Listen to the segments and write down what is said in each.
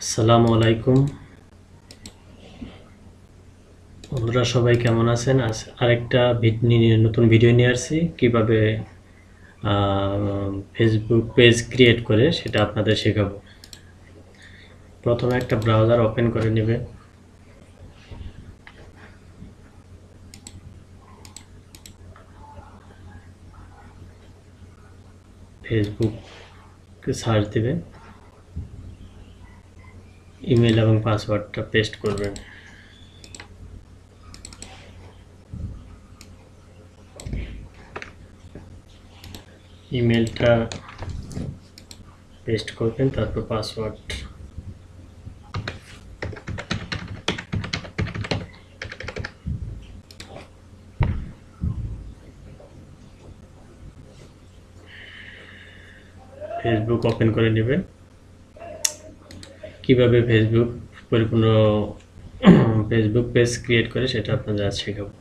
আসসালামু আলাইকুম। বন্ধুরা সবাই কেমন আছেন? আজ আরেকটা নতুন ভিডিও নিয়ে আসছি কিভাবে ফেসবুক পেজ ক্রিয়েট করে সেটা আপনাদের শেখাবো। প্রথমে একটা ব্রাউজার ওপেন করে নেবে। ফেসবুক সার্চ দেবেন, ইমেল এবং পাসওয়ার্ডটা পেস্ট করবেন। ইমেলটা পেস্ট করবেন, তারপর পাসওয়ার্ড। ফেসবুক ওপেন করে নেবেন। কিভাবে পরিপূর্ণ ফেসবুক পেজ ক্রিয়েট করে সেটা আপনাদের আজ শেখাবো।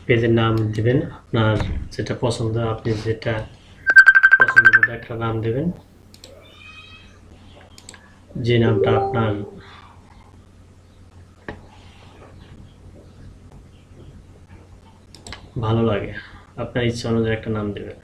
পেজের নাম দিবেন, আপনার যেটা পছন্দ, আপনি যেটা পছন্দের মতো একটা নাম দেবেন। যে নামটা আপনার ভালো লাগে, আপনার ইচ্ছা অনুযায়ী একটা নাম দেবেন।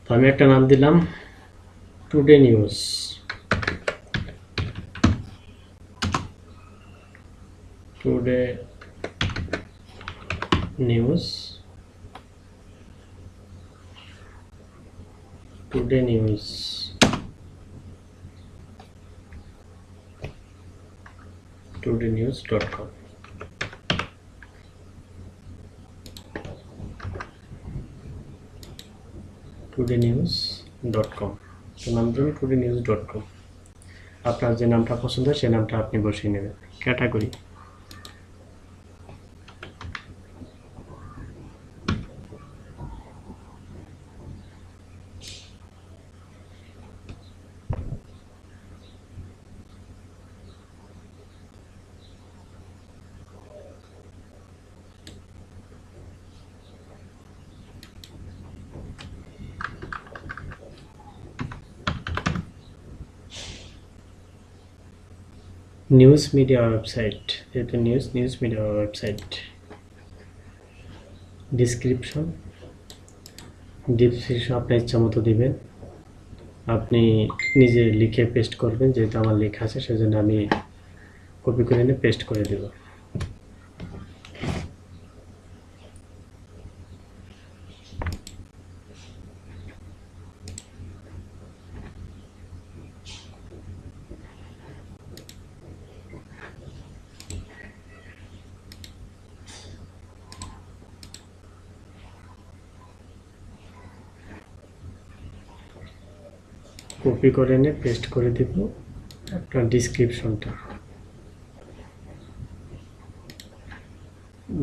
তো আমি একটা নাম দিলাম today news. Today news. Today news. today-news.com। today-news.com। তো নাম দেবেন today-news.com। আপনার যে নামটা পছন্দ সেই নামটা আপনি বসিয়ে নেবেন। ক্যাটাগরি নিউজ মিডিয়া ওয়েবসাইট, যেহেতু নিউজ মিডিয়া ওয়েবসাইট। ডিসক্রিপশন আপনার ইচ্ছা মতো দিবেন। আপনি নিজে লিখে পেস্ট করবেন, যেহেতু আমার লেখা আছে সেজন্য আমি কপি করে এনে পেস্ট করে দেব। কপি করে এনে পেস্ট করে দেব আপনার ডিসক্রিপশনটা।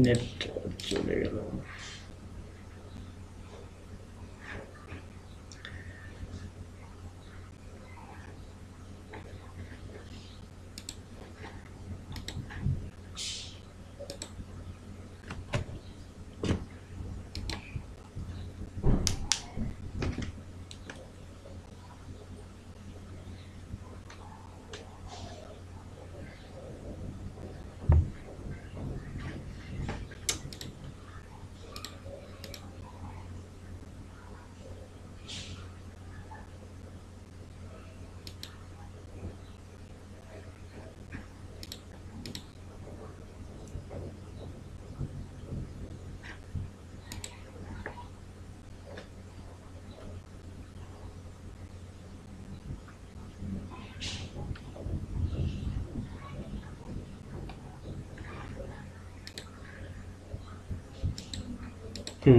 নেট চলে গেল।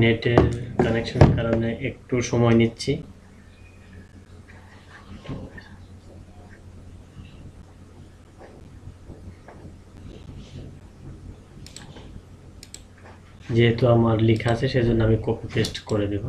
নেটের কানেকশনের কারণে একটু সময় নিচ্ছি। যেহেতু আমার লেখা আছে সেজন্য আমি কপি পেস্ট করে দেব।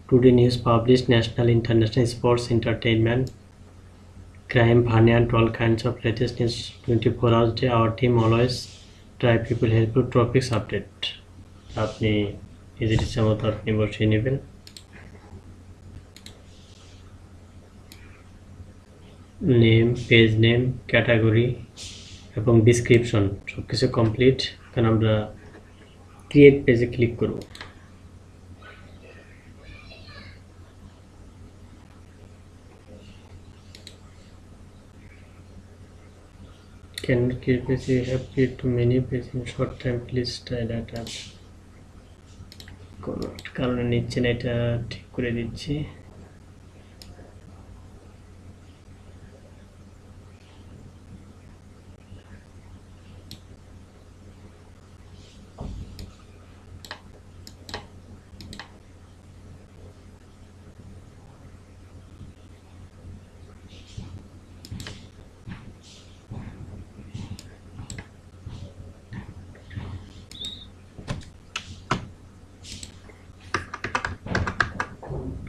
Today news published national, international, sports, entertainment, crime, funny and all kinds of latest news 24 hours day. Our team always try people helpful topics update. আপনি নিজের ইচ্ছা মতো আপনি বসিয়ে নেবেন। নেম, পেজ নেম, ক্যাটাগরি এবং description সবকিছু কমপ্লিট। এখন আমরা ক্রিয়েট পেজে ক্লিক করব। Can create page, you have create too many pages in short time, please try that up. কোনো কারণে নিচ্ছে না, এটা ঠিক করে দিচ্ছি।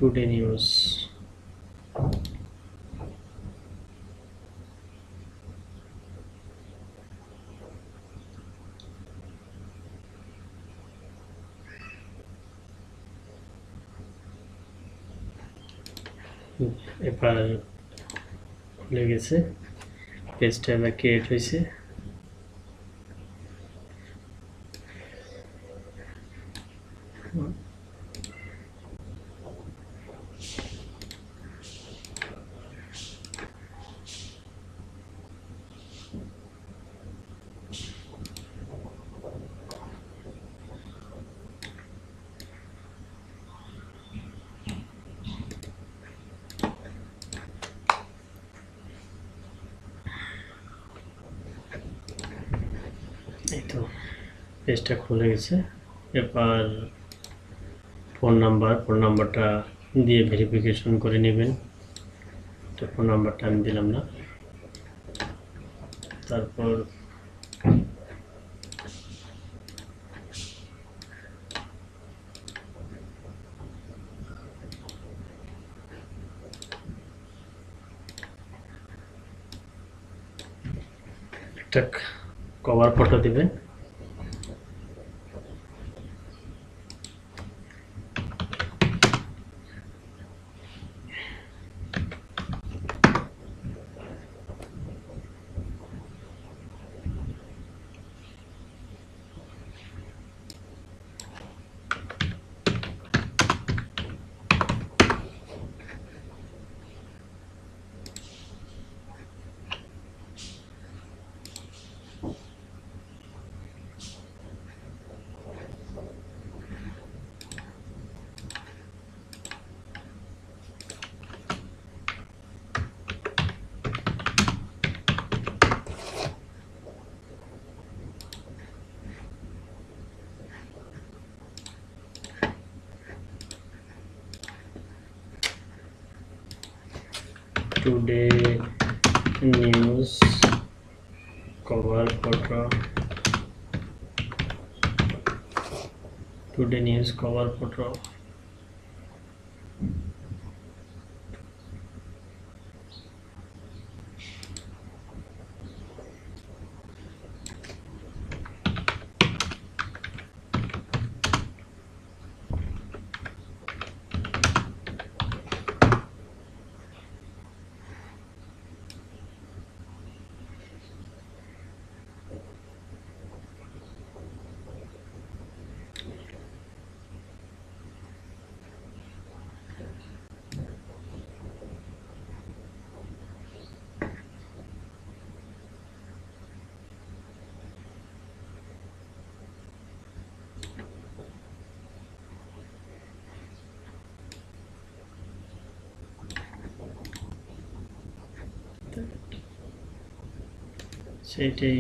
টুডে নিউজ, এবার খুলে গেছে, পেজটা এবার ক্রিয়েট হয়েছে। এই তো পেজটা খুলে গেছে। এবার ফোন নাম্বারটা দিয়ে ভেরিফিকেশন করে নেবেন। তো ফোন নাম্বারটা আমি দিলাম না। তারপর একটা কভার ফটো দিবেন। Today news cover photo, today news cover photo. সেটাই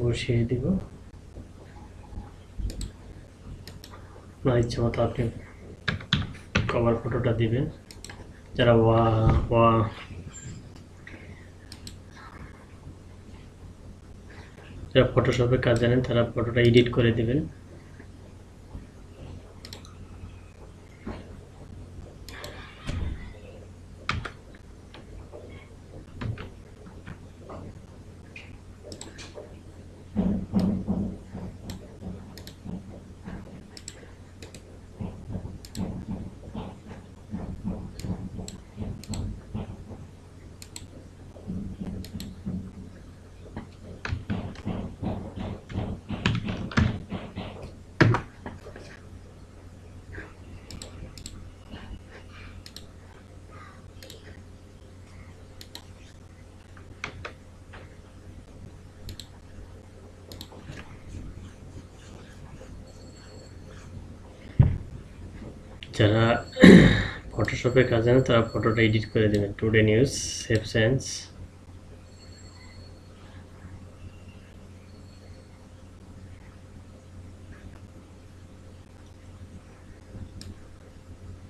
বসিয়ে দিব। আপনার ইচ্ছে মতো আপনি কভার ফটোটা দিবেন। যারা যারা ফটোশপের কাজ জানেন তারা ফটোটা এডিট করে দিবেন। যারা ফটোশপের কাজ জানেন তারা ফটোটা এডিট করে দেবেন। Today news, save sense.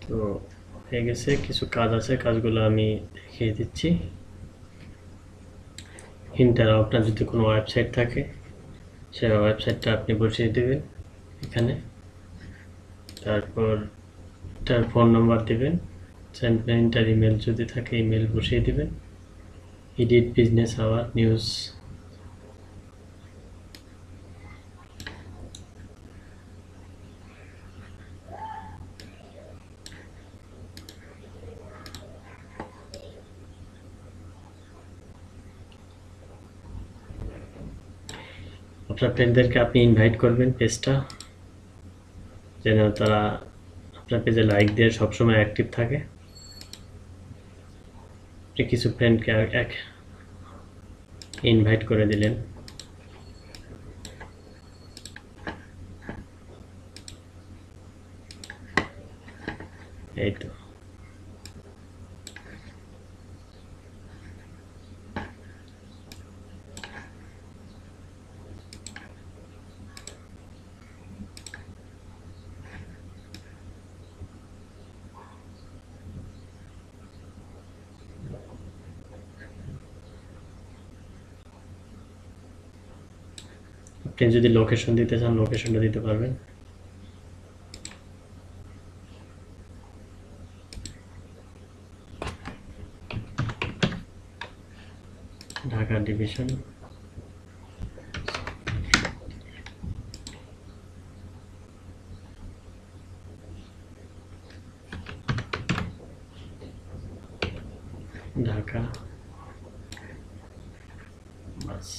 তো হয়ে গেছে, কিছু কাজ আছে, কাজগুলো আমি দেখিয়ে দিচ্ছি। ইন্টার আপনার যদি কোনো ওয়েবসাইট থাকে সেই ওয়েবসাইটটা আপনি বসিয়ে দেবেন এখানে। তারপর তার ফোন নাম্বার দেবেন, ইন্টার ইমেল যদি থাকে ইমেল বসিয়ে দেবেন। Edit business hour news. আপনার ফ্রেন্ডদেরকে আপনি ইনভাইট করবেন পেজটা, যেন তারা আপনার পেজে লাইক দিয়ে সবসময় অ্যাক্টিভ থাকে। আপনি কিছু ফ্রেন্ডকে এক ইনভাইট করে দিলেন। এই তো। আপনি যদি লোকেশন দিতে চান লোকেশনটা দিতে পারবেন। ঢাকা ডিভিশন। ঢাকা বাস।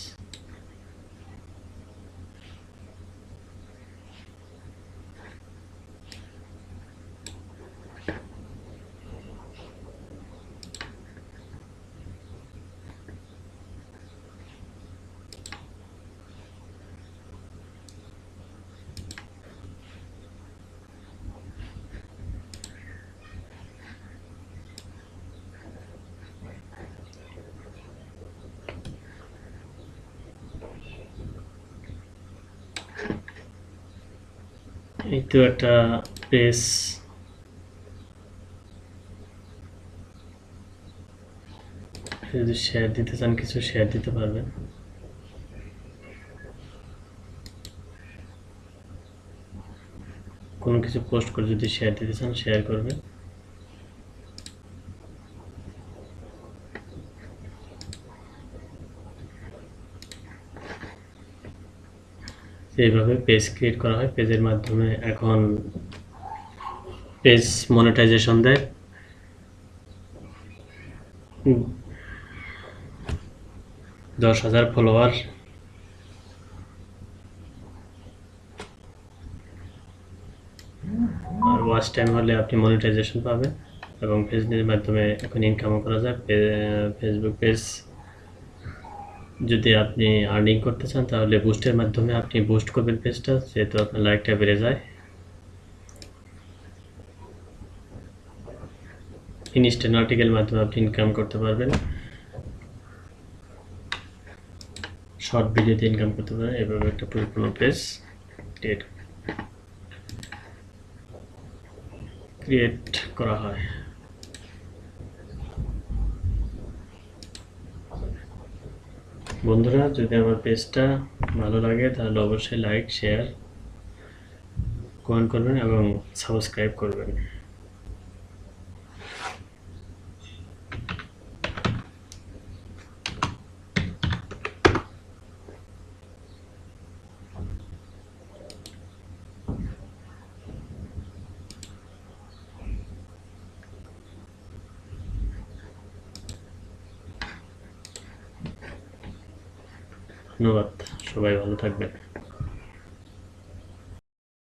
এই তো একটা পেজ। যদি শেয়ার দিতে চান কিছু শেয়ার দিতে পারবেন। কোনো কিছু পোস্ট করে যদি শেয়ার দিতে চান শেয়ার করবেন। এইভাবে পেজ ক্রিয়েট করা হয়। পেজের মাধ্যমে এখন পেজ মনিটাইজেশন দেয়। 10,000 ফলোয়ার আর ওয়াচ টাইম হলে আপনি মনিটাইজেশন পাবেন এবং পেজের মাধ্যমে এখন ইনকামও করা যায়। ফেসবুক পেজ যদি আপনি আর্নিং করতে চান তাহলে বুস্টের মাধ্যমে আপনি বুস্ট করবেন পেজটা, যেহেতু আপনার লাইকটা বেড়ে যায়। ইনস্ট্যান্ট আর্টিকেল মাধ্যমে আপনি ইনকাম করতে পারবেন। শর্ট ভিডিওতে ইনকাম করতে পারেন। এভাবে একটা পরিপূর্ণ পেজ ক্রিয়েট করা হয়। বন্ধুরা, যদি আমার পেজটা ভালো লাগে তাহলে অবশ্যই লাইক, শেয়ার, কমেন্ট করবেন এবং সাবস্ক্রাইব করবেন। ধন্যবাদ, সবাই ভালো থাকবেন।